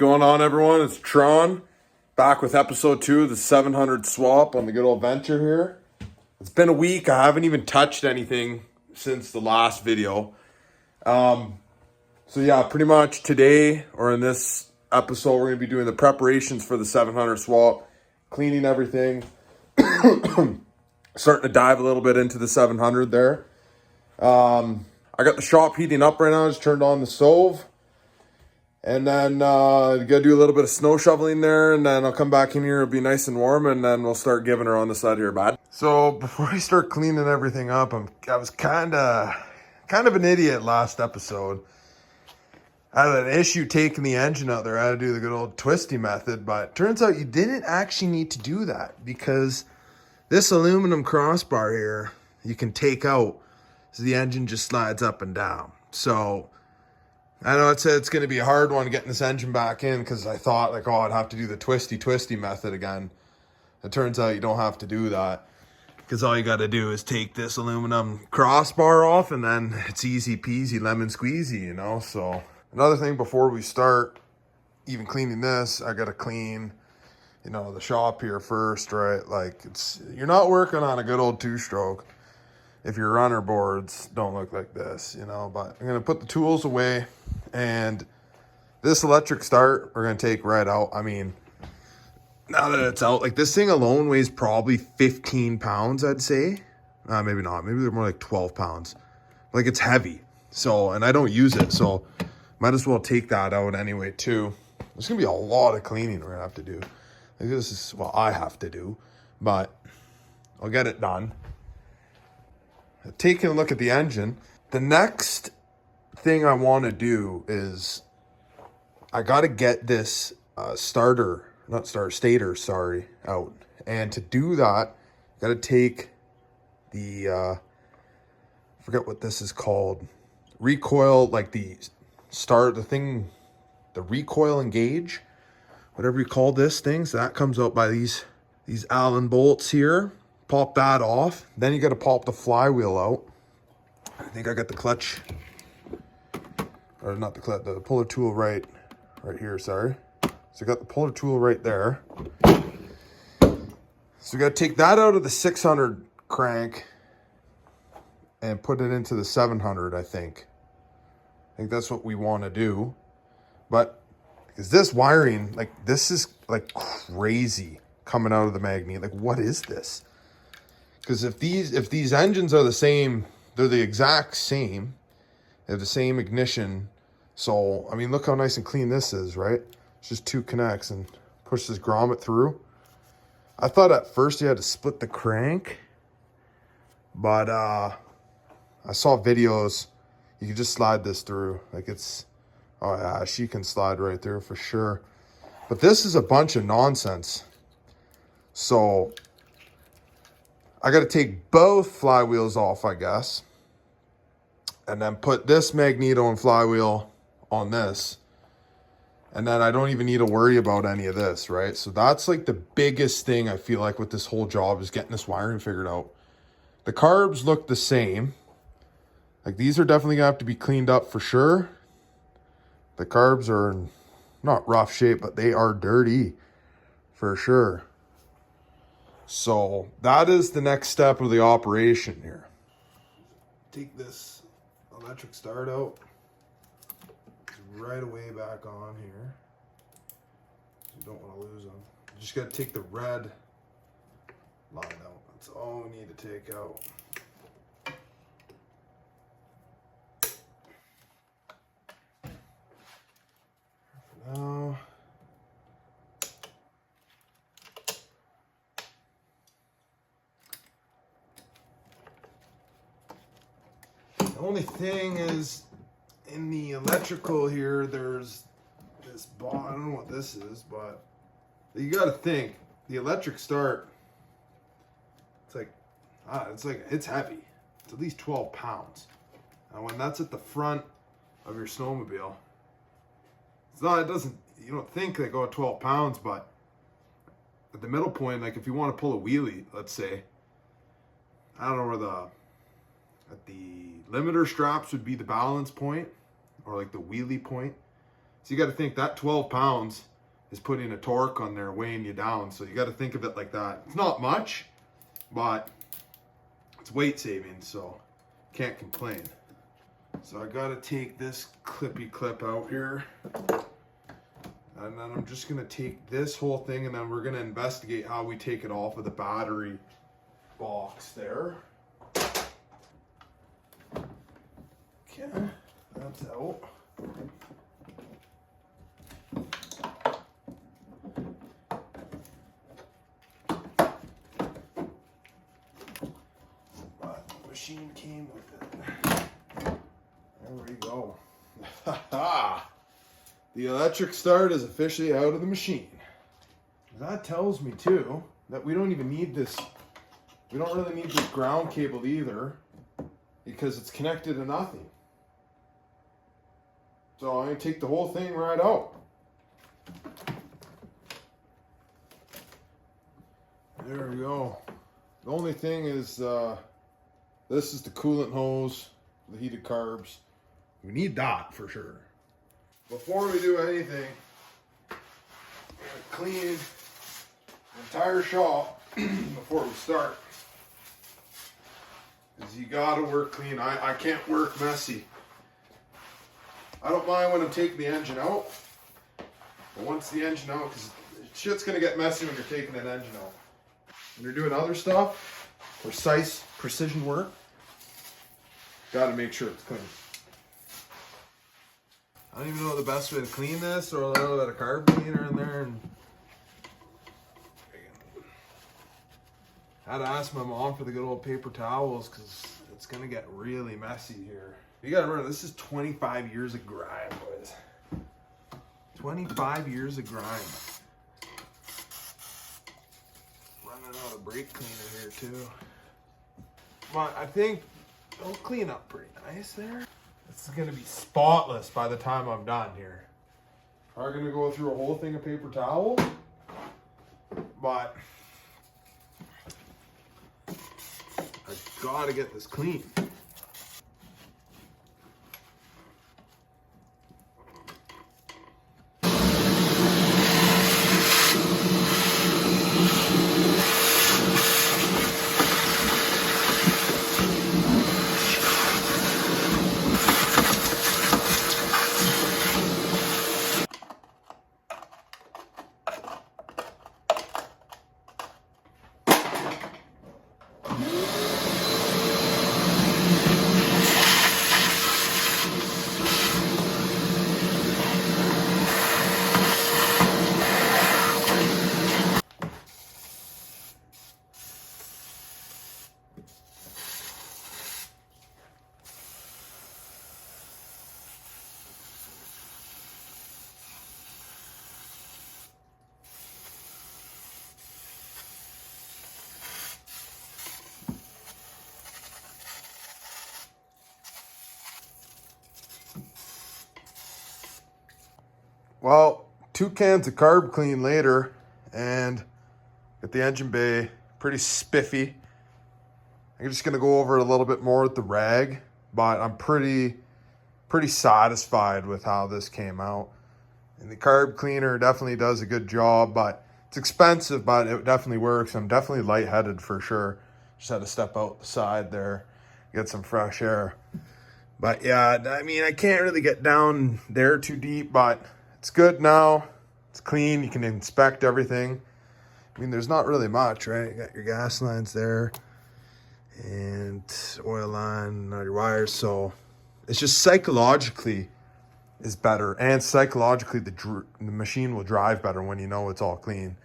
going on, everyone? It's Tron, back with episode 2 of the 700 swap on the good old Venture here. It's been a week. I haven't even touched anything since the last video. So yeah, pretty much today, or in this episode, we're going to be doing the preparations for the 700 swap, cleaning everything, starting to dive a little bit into the 700 there. I got the shop heating up right now. I just turned on the stove. And then gotta do a little bit of snow shoveling there, and then I'll come back in here. It'll be nice and warm, and then we'll start giving her on the side here, bud. So before I start cleaning everything up, I was kind of an idiot last episode. I had an issue taking the engine out there. I had to do the good old twisty method, but turns out you didn't actually need to do that because this aluminum crossbar here you can take out, so the engine just slides up and down. So I know it's going to be a hard one getting this engine back in because I thought like, oh, I'd have to do the twisty method again. It turns out you don't have to do that because all you got to do is take this aluminum crossbar off and then it's easy peasy lemon squeezy, you know. So another thing before we start even cleaning this, I got to clean, you know, the shop here first, right? Like you're not working on a good old 2-stroke if your runner boards don't look like this, you know. But I'm going to put the tools away, and this electric start we're going to take right out. I mean, now that it's out, like this thing alone weighs probably 15 pounds, I'd say. Maybe not. Maybe they're more like 12 pounds. Like it's heavy. So, and I don't use it, so might as well take that out anyway too. There's going to be a lot of cleaning we're going to have to do. Like this is what I have to do, but I'll get it done. Taking a look at the engine, the next thing I want to do is I got to get this stator out. And to do that, got to take the, I forget what this is called, recoil, like the recoil engage, whatever you call this thing. So that comes out by these Allen bolts here. Pop that off. Then you got to pop the flywheel out. I think I got the clutch, or not the clutch, the puller tool right here, sorry. So I got the puller tool right there. So we got to take that out of the 600 crank and put it into the 700, I think. I think that's what we want to do. But because this wiring, like this is like crazy coming out of the magnet. Like what is this? Because if these engines are the same, they're the exact same. They have the same ignition. So, I mean, look how nice and clean this is, right? It's just 2 connects and push this grommet through. I thought at first you had to split the crank. But I saw videos. You can just slide this through. Like it's, oh yeah, she can slide right there for sure. But this is a bunch of nonsense. So I got to take both flywheels off, I guess, and then put this magneto and flywheel on this. And then I don't even need to worry about any of this, right? So that's like the biggest thing I feel like with this whole job is getting this wiring figured out. The carbs look the same. Like these are definitely going to have to be cleaned up for sure. The carbs are in not rough shape, but they are dirty for sure. So that is the next step of the operation here. Take this electric start out. It's right away back on here. You don't want to lose them. You just got to take the red line out. That's all we need to take out. For now. The only thing is, in the electrical here, there's this ball. I don't know what this is, but you got to think the electric start. It's heavy. It's at least 12 pounds, and when that's at the front of your snowmobile, it's not. It doesn't. You don't think they go at 12 pounds, but at the middle point, like if you want to pull a wheelie, let's say, I don't know where the limiter straps would be the balance point, or like the wheelie point. So you got to think that 12 pounds is putting a torque on there, weighing you down. So you got to think of it like that. It's not much, but it's weight saving, so can't complain. So I got to take this clippy clip out here. And then I'm just going to take this whole thing, and then we're going to investigate how we take it off of the battery box there. Okay, that's out. But the machine came with it. There we go. The electric start is officially out of the machine. That tells me too that we don't even need this. We don't really need this ground cable either, because it's connected to nothing. So I'm gonna take the whole thing right out. There we go. The only thing is, this is the coolant hose, the heated carbs. We need that for sure. Before we do anything, we're gonna clean the entire shop before we start. Because you gotta work clean. I can't work messy. I don't mind when I'm taking the engine out, but once the engine out, because shit's gonna get messy when you're taking an engine out. When you're doing other stuff, precise precision work, gotta make sure it's clean. I don't even know the best way to clean this, or a little bit of carb cleaner in there. And I had to ask my mom for the good old paper towels, because it's gonna get really messy here. You gotta remember, this is 25 years of grime, boys. 25 years of grime. Running out of brake cleaner here too. But I think it'll clean up pretty nice there. This is gonna be spotless by the time I'm done here. I'm gonna go through a whole thing of paper towel, but I gotta get this clean. Well, 2 cans of carb clean later, and get the engine bay pretty spiffy. I'm just gonna go over it a little bit more with the rag, but I'm pretty satisfied with how this came out. And the carb cleaner definitely does a good job, but it's expensive, but it definitely works. I'm definitely lightheaded for sure. Just had to step out the side there, get some fresh air. But yeah, I mean, I can't really get down there too deep, but it's good now. It's clean. You can inspect everything. I mean, there's not really much, right? You got your gas lines there and oil line and all your wires. So it's just psychologically is better. And psychologically, the machine will drive better when you know it's all clean.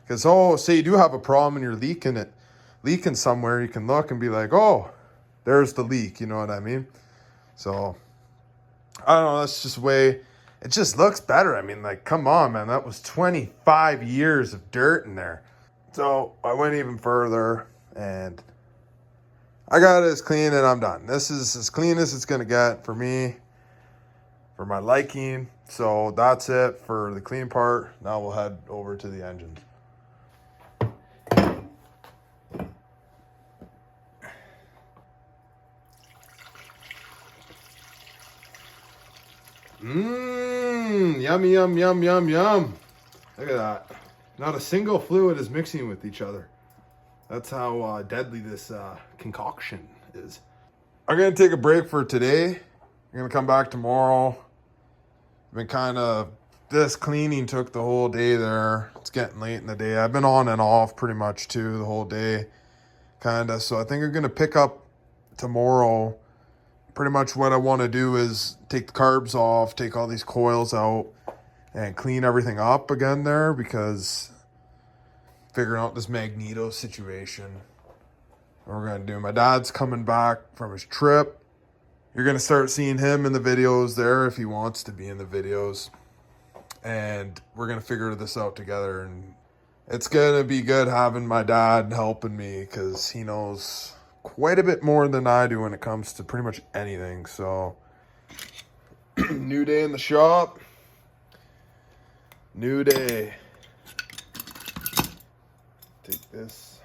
Because, say you do have a problem and you're leaking somewhere, you can look and be like, oh, there's the leak. You know what I mean? So, I don't know. That's just the way... It just looks better. I mean, like, come on, man. That was 25 years of dirt in there. So I went even further, and I got it as clean, and I'm done. This is as clean as it's going to get for me, for my liking. So that's it for the clean part. Now we'll head over to the engine. yummy, yum, yum, yum, yum. Look at that. Not a single fluid is mixing with each other. That's how deadly this concoction is. I'm gonna take a break for today. I'm gonna come back tomorrow. This cleaning took the whole day there. It's getting late in the day. I've been on and off pretty much too the whole day, so I think I'm gonna pick up tomorrow. Pretty much what I want to do is take the carbs off, take all these coils out, and clean everything up again there, because figuring out this magneto situation. What we're gonna do. My dad's coming back from his trip. You're gonna start seeing him in the videos there if he wants to be in the videos. And we're gonna figure this out together, and it's gonna be good having my dad helping me, because he knows quite a bit more than I do when it comes to pretty much anything. So new day in the shop, new day. Take this.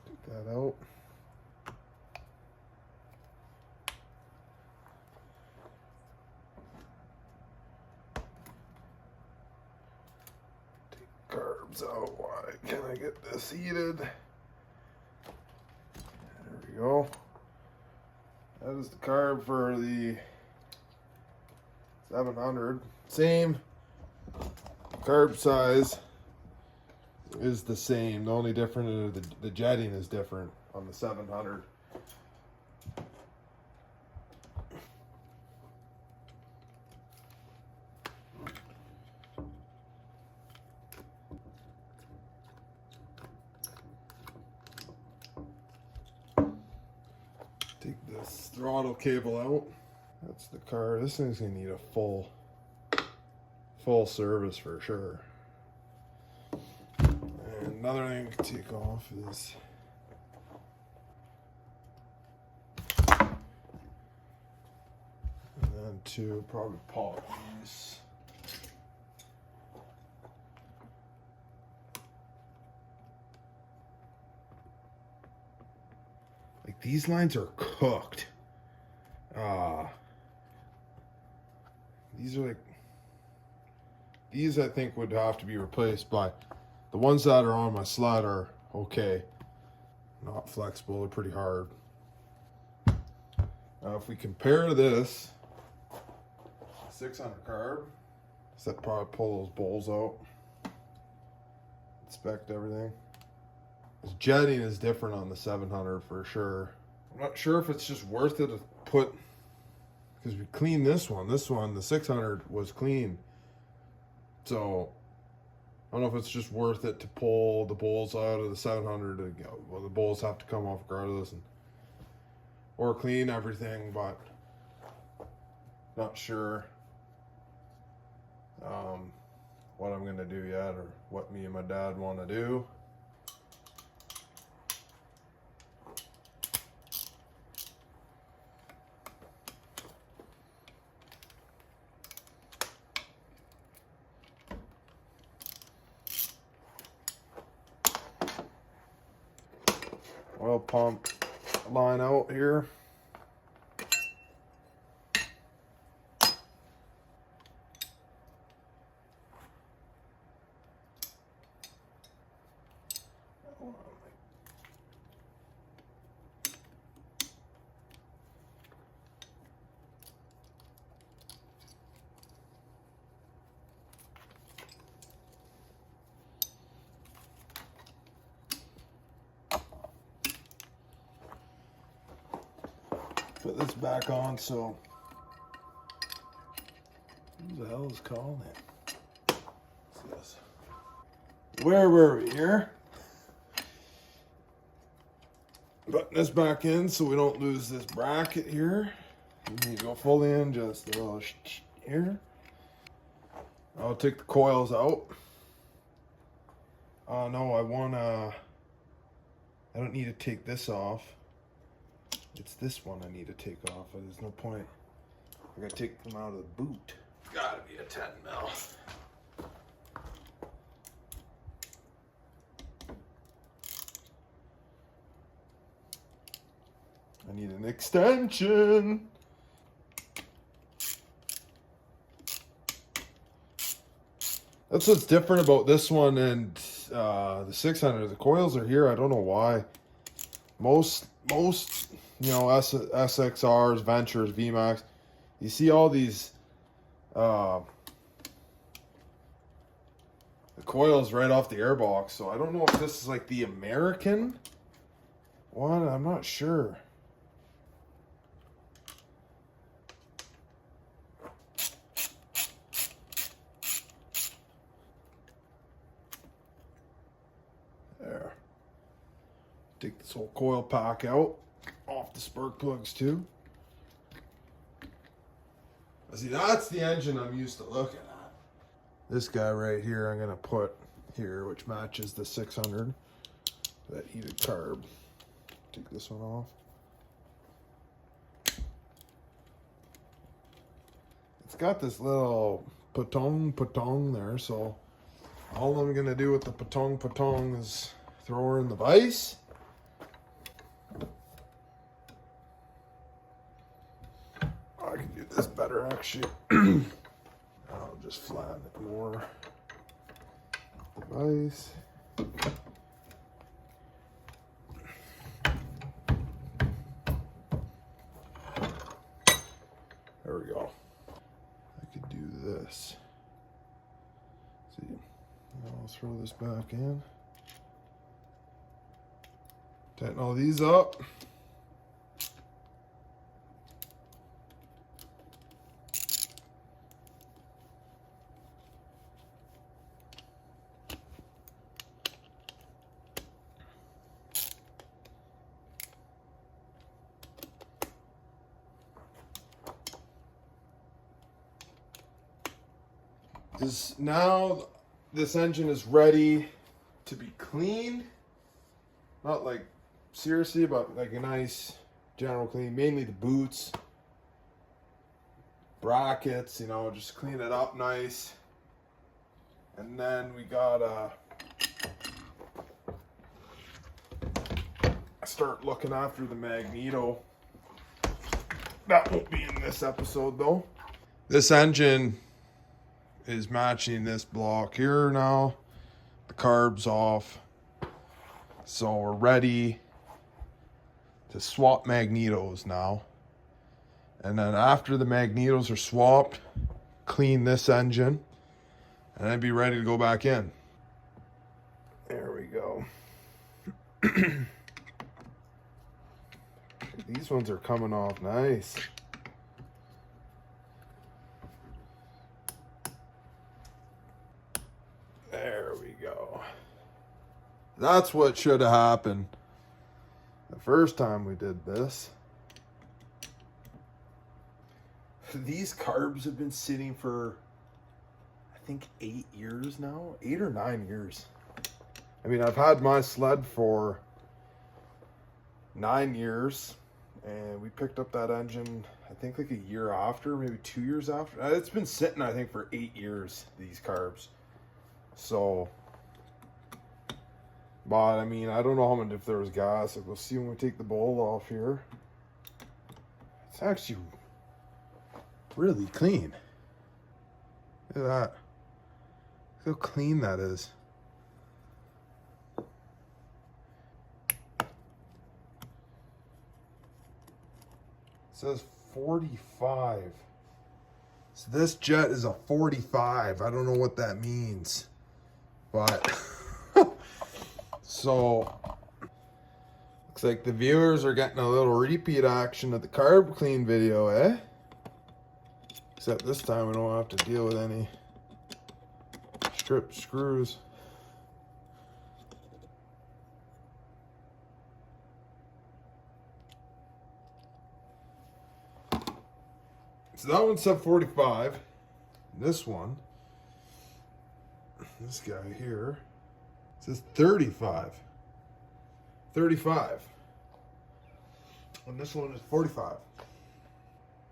Take that out. Carbs out. Why can't I get this heated? There we go. That is the carb for the 700. Same carb size is the same. The only difference is the jetting is different on the 700. Take this throttle cable out. That's the car. This thing's gonna need a full service for sure. And another thing to take off is and then to probably pop these. Like, these lines are cooked. These I think would have to be replaced, but the ones that are on my sled are okay. Not flexible, they're pretty hard. Now if we compare this 600 carb, so that probably pull those bowls out. Inspect everything. This jetting is different on the 700 for sure. I'm not sure if it's just worth it to put, because we cleaned this one. This one, the 600 was clean. So I don't know if it's just worth it to pull the bowls out of the 700 to go. Well, the bowls have to come off regardless, or clean everything, but not sure what I'm gonna do yet, or what me and my dad want to do. Oil pump line out here. Put this back on, so who the hell is calling it? What's this? Where were we here? Button this back in so we don't lose this bracket here. You need to go fully in, just a little here. I'll take the coils out. No, I don't need to take this off. It's this one I need to take off. There's no point. I gotta take them out of the boot. Gotta be a 10 mil. I need an extension. That's what's different about this one and the 600. The coils are here. I don't know why. Most you know, SXRs, Ventures, VMAX, you see all these the coils right off the airbox. So I don't know if this is like the American one. I'm not sure. There. Take this whole coil pack out, off the spark plugs too. See, that's the engine I'm used to looking at. This guy right here I'm gonna put here, which matches the 600, that heated carb. Take this one off. It's got this little patong there, so all I'm gonna do with the patong is throw her in the vise. I can do this better actually. I'll just flatten it more. The vise. There we go. I could do this. See, I'll throw this back in. Tighten all these up. Now this engine is ready to be cleaned. Not like seriously, but like a nice general clean. Mainly the boots, brackets, you know, just clean it up nice. And then we gotta start looking after the magneto. That won't be in this episode though. This engine is matching this block here now. The carb's off. So we're ready to swap magnetos now. And then after the magnetos are swapped, clean this engine and then be ready to go back in. There we go. These ones are coming off nice. There we go. That's what should have happened the first time we did this. These carbs have been sitting for, I think, 8 years now. 8 or 9 years. I mean, I've had my sled for 9 years. And we picked up that engine, I think, like a year after, maybe 2 years after. It's been sitting, I think, for 8 years, these carbs. So, but I mean, I don't know how much, if there was gas. Like, we'll see when we take the bowl off here. It's actually really clean. Look at that. Look how clean that is. It says 45. So this jet is a 45. I don't know what that means. But so looks like the viewers are getting a little repeat action of the carb clean video, eh? Except this time we don't have to deal with any stripped screws. So that one said 45. This one, this guy here, says 35. 35. And this one is 45.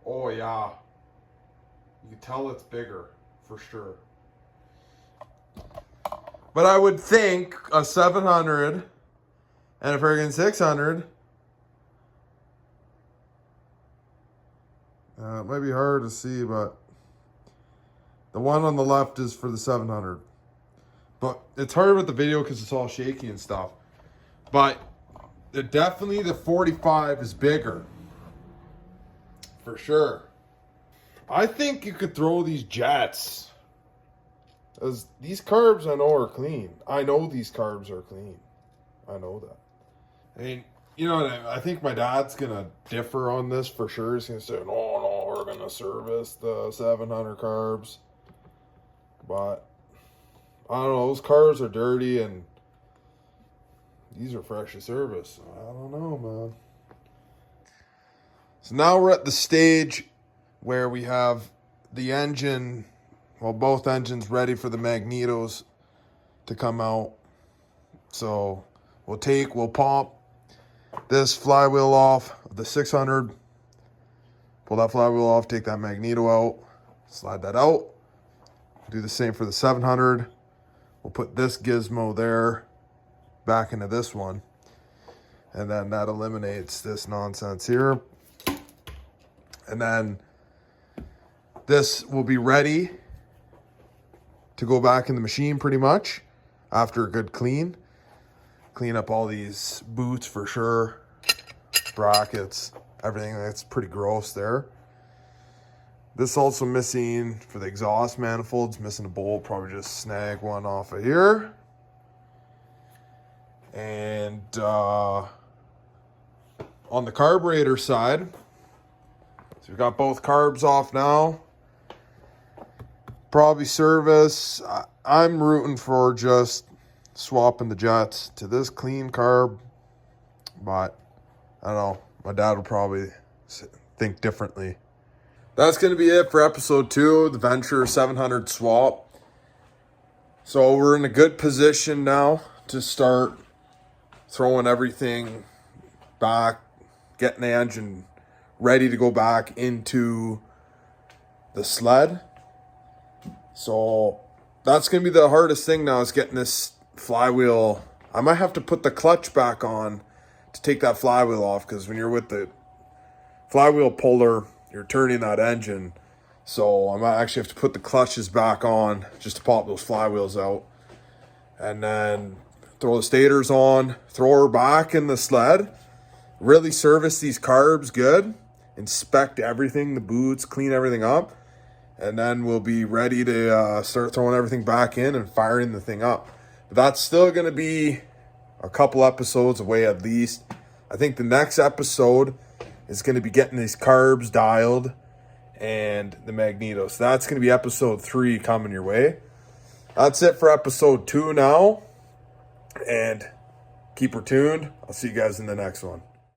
Oh yeah. You can tell it's bigger, for sure. But I would think a 700 and a friggin' 600 It might be hard to see, but the one on the left is for the 700. But it's hard with the video because it's all shaky and stuff. But definitely the 45 is bigger. For sure. I think you could throw these jets. As these carbs I know are clean. I know these carbs are clean. I know that. I mean, you know, I think my dad's going to differ on this for sure. He's going to say, no, we're going to service the 700 carbs. But, I don't know, those carbs are dirty and these are fresh to service. I don't know, man. So now we're at the stage where we have the engine, well, both engines ready for the magnetos to come out. So we'll pop this flywheel off of the 600, pull that flywheel off, take that magneto out, slide that out. Do the same for the 700. We'll put this gizmo there back into this one. And then that eliminates this nonsense here. And then this will be ready to go back in the machine pretty much after a good clean. Clean up all these boots for sure. Brackets, everything that's pretty gross there. This also missing for the exhaust manifolds, missing a bolt, probably just snag one off of here. And on the carburetor side, so we've got both carbs off now. Probably service. I'm rooting for just swapping the jets to this clean carb, but I don't know. My dad will probably think differently. That's going to be it for episode 2, the Venture 700 swap. So we're in a good position now to start throwing everything back, getting the engine ready to go back into the sled. So that's going to be the hardest thing now, is getting this flywheel. I might have to put the clutch back on to take that flywheel off, because when you're with the flywheel puller, you're turning that engine. So I might actually have to put the clutches back on just to pop those flywheels out. And then throw the stators on, throw her back in the sled, really service these carbs good, inspect everything, the boots, clean everything up. And then we'll be ready to start throwing everything back in and firing the thing up. But that's still going to be a couple episodes away at least. I think the next episode is going to be getting these carbs dialed and the magneto. So that's going to be episode 3 coming your way. That's it for episode 2 now. And keep her tuned. I'll see you guys in the next one.